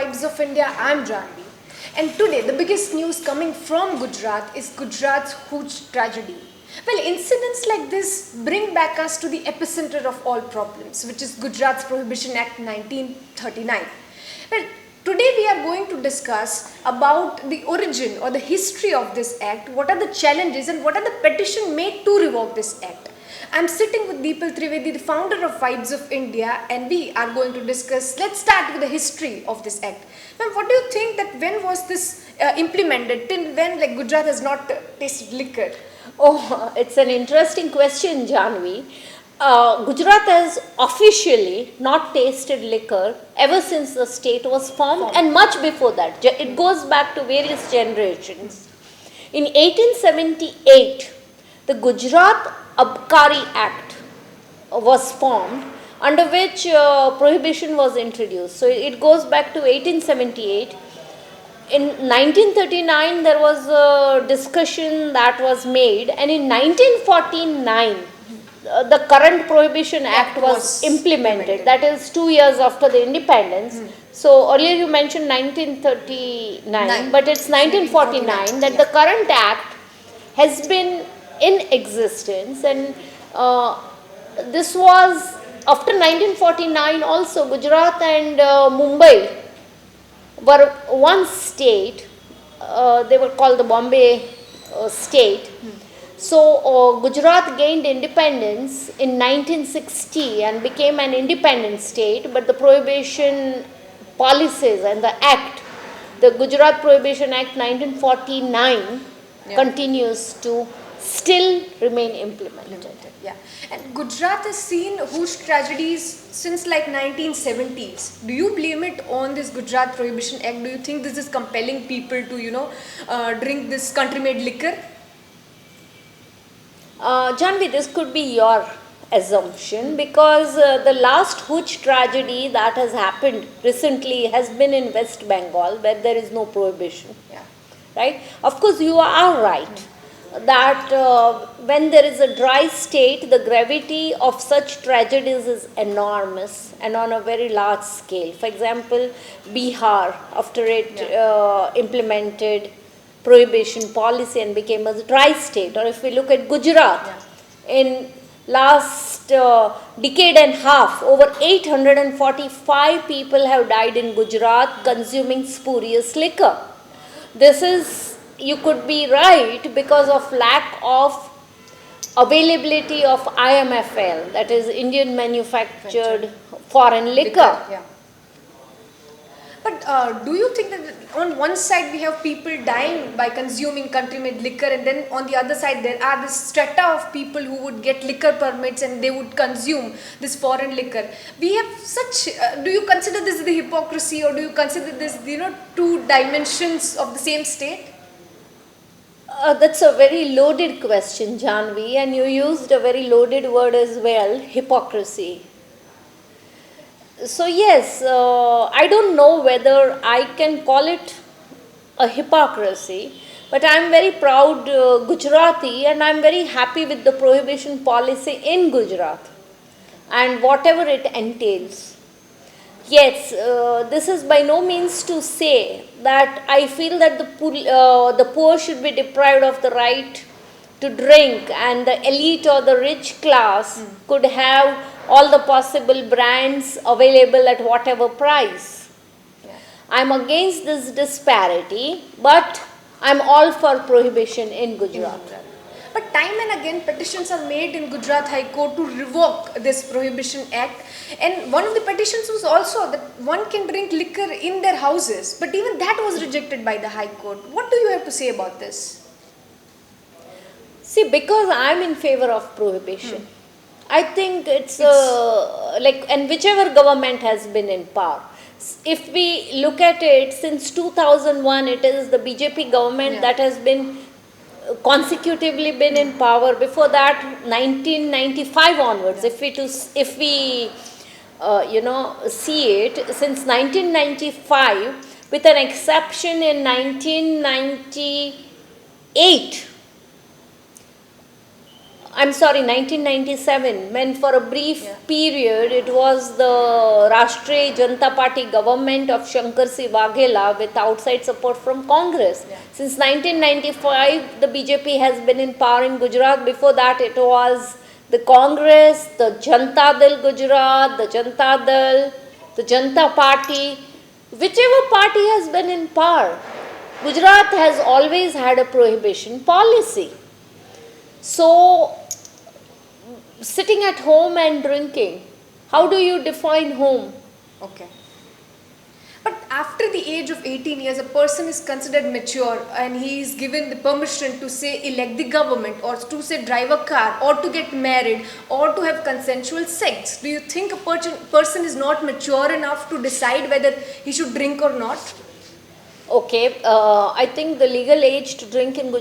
Vibes of India. I'm Janvi. And today, the biggest news coming from Gujarat is Gujarat's huge tragedy. Well, incidents like this bring back us to the epicenter of all problems, which is Gujarat's Prohibition Act 1939. Well, today we are going to discuss about the origin or the history of this act, what are the challenges and what are the petitions made to revoke this act. I'm sitting with Deepal Trivedi, the founder of Vibes of India, and we are going to discuss, let's start with the history of this act. Ma'am, what do you think that when was this implemented? Till when Gujarat has not tasted liquor? Oh, it's an interesting question, Janvi. Gujarat has officially not tasted liquor ever since the state was formed and much before that. It goes back to various generations. In 1878, the Gujarat Abkari Act was formed, under which prohibition was introduced. So it goes back to 1878. In 1939, there was a discussion that was made, and in 1949, the current Prohibition Act was implemented. That is 2 years after the independence. So earlier you mentioned 1939, but it's 1949 that the current act has been in existence, and this was after 1949 also. Gujarat and Mumbai were one state. They were called the Bombay state. So Gujarat gained independence in 1960 and became an independent state, but the prohibition policies and the act, the Gujarat Prohibition Act 1949, continues to still remain implemented. Yeah, and Gujarat has seen huge tragedies since 1970s. Do you blame it on this Gujarat Prohibition Act? Do you think this is compelling people to drink this country-made liquor? Janvi, this could be your assumption, because the last huge tragedy that has happened recently has been in West Bengal, where there is no prohibition. Yeah. Right? Of course, you are right that when there is a dry state, the gravity of such tragedies is enormous and on a very large scale. For example, Bihar, after it implemented prohibition policy and became a dry state, or if we look at Gujarat, in last decade and a half, over 845 people have died in Gujarat consuming spurious liquor. This is, you could be right, because of lack of availability of IMFL, that is Indian manufactured foreign liquor. Yeah. But do you think that on one side we have people dying by consuming country-made liquor, and then on the other side there are this strata of people who would get liquor permits and they would consume this foreign liquor? We have such, do you consider this the hypocrisy, or do you consider this, two dimensions of the same state? That's a very loaded question, Janvi, and you used a very loaded word as well, hypocrisy. So yes, I don't know whether I can call it a hypocrisy, but I am very proud Gujarati, and I am very happy with the prohibition policy in Gujarat and whatever it entails. Yes, this is by no means to say that I feel that the poor should be deprived of the right to drink, and the elite or the rich class could have all the possible brands available at whatever price. I am against this disparity, but I am all for prohibition in Gujarat. But time and again petitions are made in Gujarat High Court to revoke this Prohibition Act, and one of the petitions was also that one can drink liquor in their houses, but even that was rejected by the High Court. What do you have to say about this? See, because I am in favor of prohibition. I think it's and whichever government has been in power. If we look at it, since 2001, it is the BJP government that has been consecutively been in power. Before that, 1995 onwards, if we see it, since 1995, with an exception in 1998, I'm sorry, 1997, when for a brief period it was the Rashtriya Janata Party government of Shankar C. Waghela with outside support from Congress. Since 1995, the BJP has been in power in Gujarat. Before that, it was the Congress, the Janata Dal Gujarat, the Janata Dal, the Janata Party. Whichever party has been in power, Gujarat has always had a prohibition policy. So, sitting at home and drinking, how do you define home? Okay. But after the age of 18 years, a person is considered mature and he is given the permission to say elect the government or to say drive a car or to get married or to have consensual sex. Do you think a person is not mature enough to decide whether he should drink or not? Okay, I think the legal age to drink in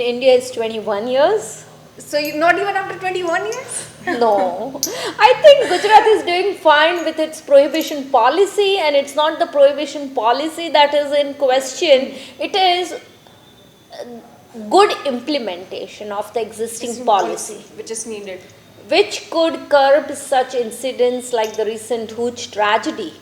India is 21 years. So not even after 21 years? No, I think Gujarat is doing fine with its prohibition policy, and it's not the prohibition policy that is in question. It is good implementation of the existing policy, which is needed, which could curb such incidents like the recent Hooch tragedy.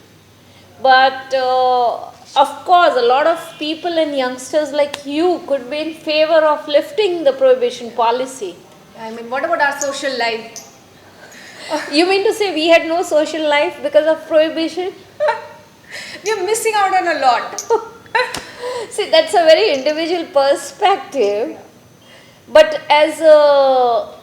But of course, a lot of people and youngsters like you could be in favor of lifting the prohibition policy. I mean, what about our social life? You mean to say we had no social life because of prohibition? We are missing out on a lot. See, that's a very individual perspective. But as a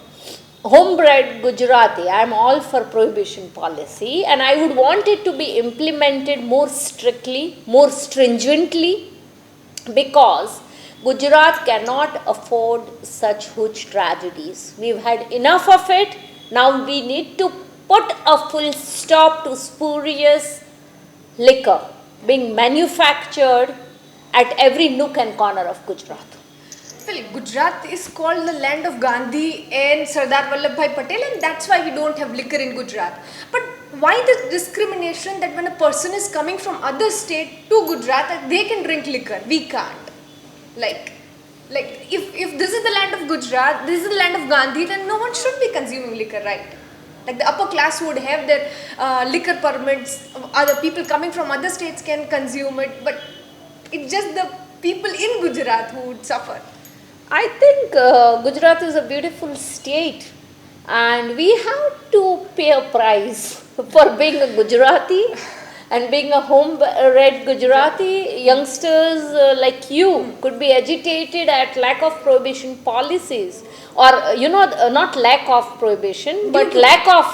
homebred Gujarati, I am all for prohibition policy, and I would want it to be implemented more strictly, more stringently, because Gujarat cannot afford such huge tragedies. We've had enough of it. Now we need to put a full stop to spurious liquor being manufactured at every nook and corner of Gujarat. Well, Gujarat is called the land of Gandhi and Sardar Vallabhbhai Patel, and that's why we don't have liquor in Gujarat. But why the discrimination that when a person is coming from other state to Gujarat, they can drink liquor, we can't? Like if this is the land of Gujarat, this is the land of Gandhi, then no one should be consuming liquor, right? Like the upper class would have their liquor permits, other people coming from other states can consume it, but it's just the people in Gujarat who would suffer. I think Gujarat is a beautiful state, and we have to pay a price for being a Gujarati and being a home-bred Gujarati. Youngsters like you could be agitated at lack of prohibition policies, or not lack of prohibition, but lack of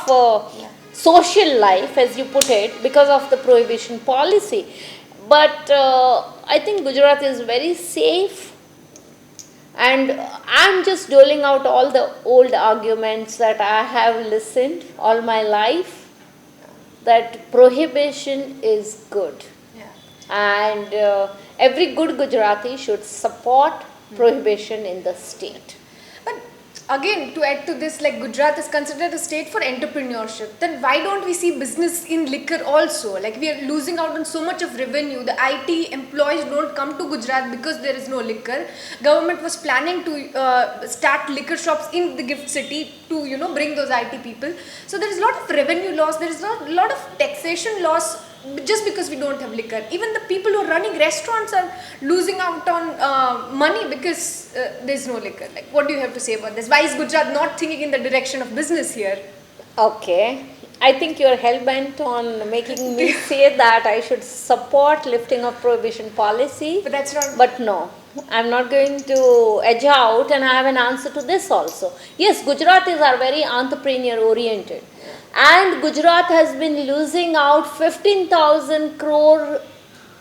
social life, as you put it, because of the prohibition policy. But I think Gujarat is very safe. And I'm just doling out all the old arguments that I have listened all my life, that prohibition is good. And every good Gujarati should support prohibition in the state. But again, to add to this, like Gujarat is considered a state for entrepreneurship, then why don't we see business in liquor also? Like we are losing out on so much of revenue. The IT employees don't come to Gujarat because there is no liquor. Government was planning to start liquor shops in the gift city to bring those IT people. So there is a lot of revenue loss. There is a lot of taxation loss just because we don't have liquor. Even the people who are running restaurants are losing out on money because there is no liquor. Like, what do you have to say about this? Why is Gujarat not thinking in the direction of business here? Okay, I think you are hell-bent on making me say that I should support lifting of prohibition policy. But that's not... But no, I'm not going to edge out, and I have an answer to this also. Yes, Gujaratis are very entrepreneur-oriented. And Gujarat has been losing out 15,000 crore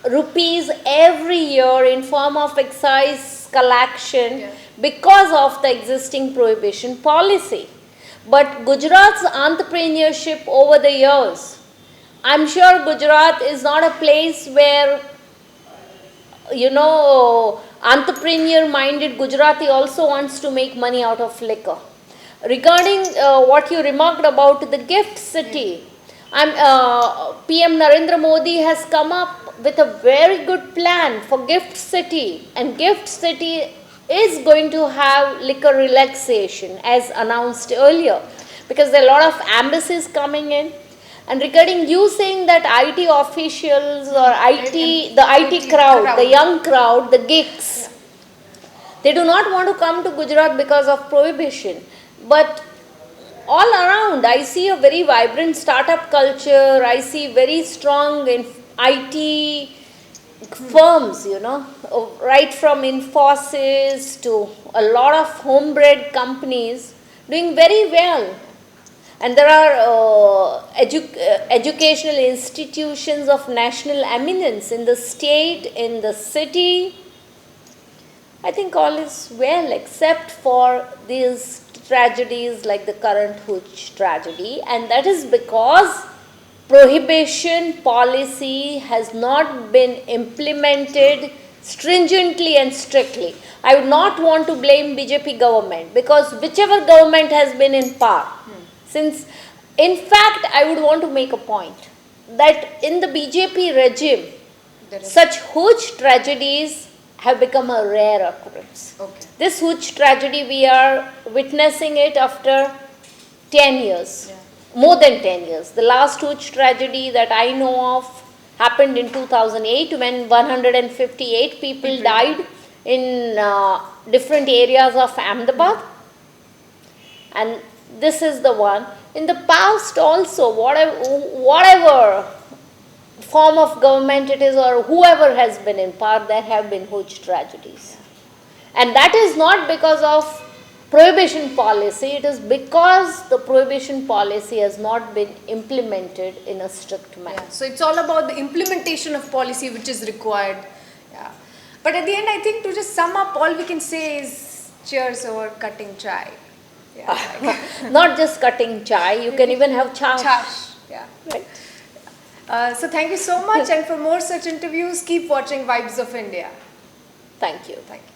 rupees every year in form of excise collection because of the existing prohibition policy. But Gujarat's entrepreneurship over the years, I'm sure Gujarat is not a place where, entrepreneur-minded Gujarati also wants to make money out of liquor. Regarding what you remarked about the gift city, PM Narendra Modi has come up with a very good plan for gift city, and gift city is going to have liquor relaxation as announced earlier, because there are a lot of embassies coming in. And regarding you saying that IT officials or the IT crowd, the young crowd, the geeks, they do not want to come to Gujarat because of prohibition. But all around, I see a very vibrant startup culture. I see very strong in IT firms, right from Infosys to a lot of homebred companies doing very well. And there are educational institutions of national eminence in the state, in the city. I think all is well, except for these tragedies like the current Hooch tragedy, and that is because prohibition policy has not been implemented stringently and strictly. I would not want to blame BJP government, because whichever government has been in power, since in fact I would want to make a point that in the BJP regime, such huge tragedies have become a rare occurrence. Okay. This huge tragedy, we are witnessing it after 10 years, more than 10 years. The last huge tragedy that I know of happened in 2008 when 158 people died in different areas of Ahmedabad. And this is the one. In the past also, whatever form of government it is or whoever has been in power, there have been huge tragedies. And that is not because of prohibition policy, it is because the prohibition policy has not been implemented in a strict manner. Yeah. So it's all about the implementation of policy which is required. Yeah. But at the end, I think to just sum up, all we can say is cheers over cutting chai. Yeah, Not just cutting chai, you can even have chash. Chash. Yeah. Right. So thank you so much, and for more such interviews, keep watching Vibes of India. Thank you. Thank you.